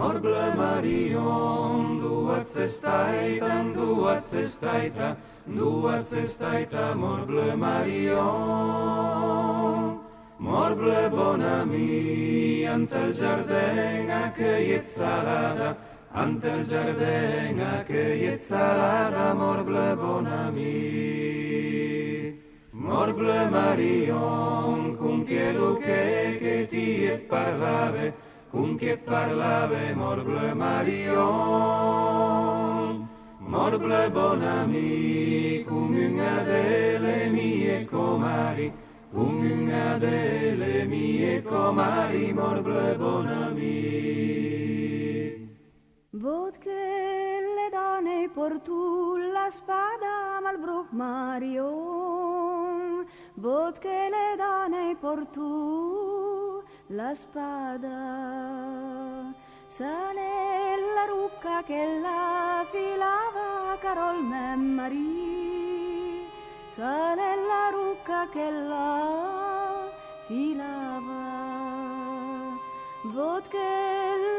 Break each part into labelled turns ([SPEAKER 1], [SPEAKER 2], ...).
[SPEAKER 1] Morble Marion, duat sestaita, morble Marion. Morble bon ami, ante el jardin accueillet salada, ante el jardin accueillet salada, morble bon ami. Morble Marion, cum chiedu che ti et parlave, cum che parlave, morble Marion. Morble bon ami, cum una delle mie comari, cum una delle mie comari, morble bon ami.
[SPEAKER 2] Vot che le donne portu la spada Malbrook Marion, vot che le donne portu la spada, sale la rucca che la filava Carol Marie, sale la rucca che la filava. Vot che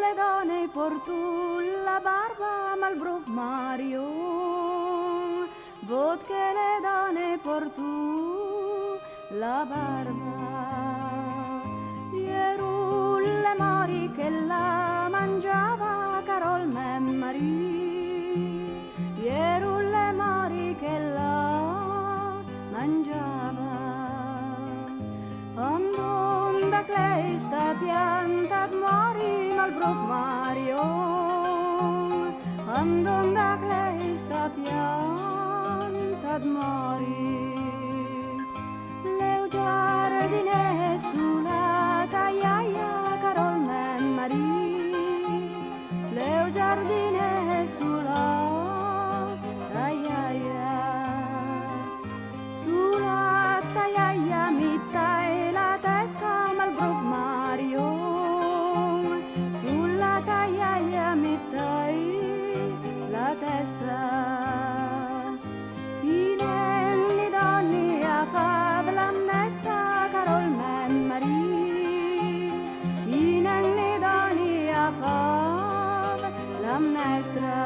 [SPEAKER 2] le donne portu la barba Malbrook Marion, vot che le donne portu la barba. Ieru le mori che la mangiava Carol Marie, ieru le mori che la mangiava. Onda clay sta pianta mori Malbrook Marion, onda clay sta pianta mori. Le giardine sulla tagliaia Carol Marie, le giardine sulla tagliaia, sulla tagliaia mi tai la testa Malbrook Marion, sulla tagliaia mi tai la testa. I nenni donni a fav l'amnesta Carol Marie, i nenni donni a fav l'amnestra.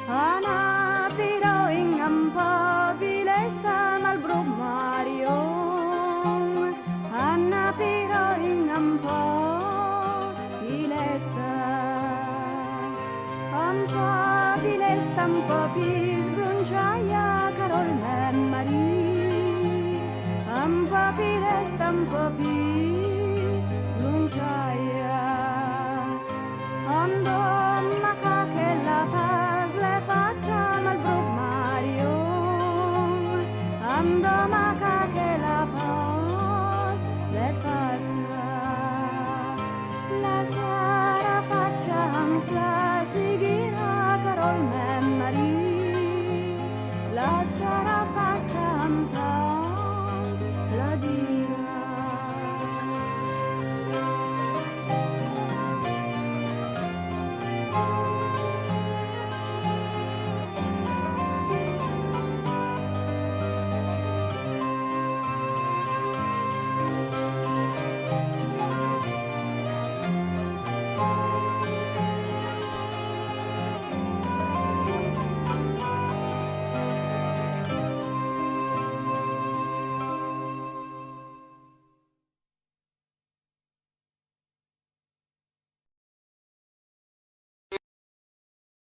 [SPEAKER 2] Ana piro in ampa vilesta Malbrook Marion, Anna piro in ampa vilesta, ampa vilesta ampa vilesta.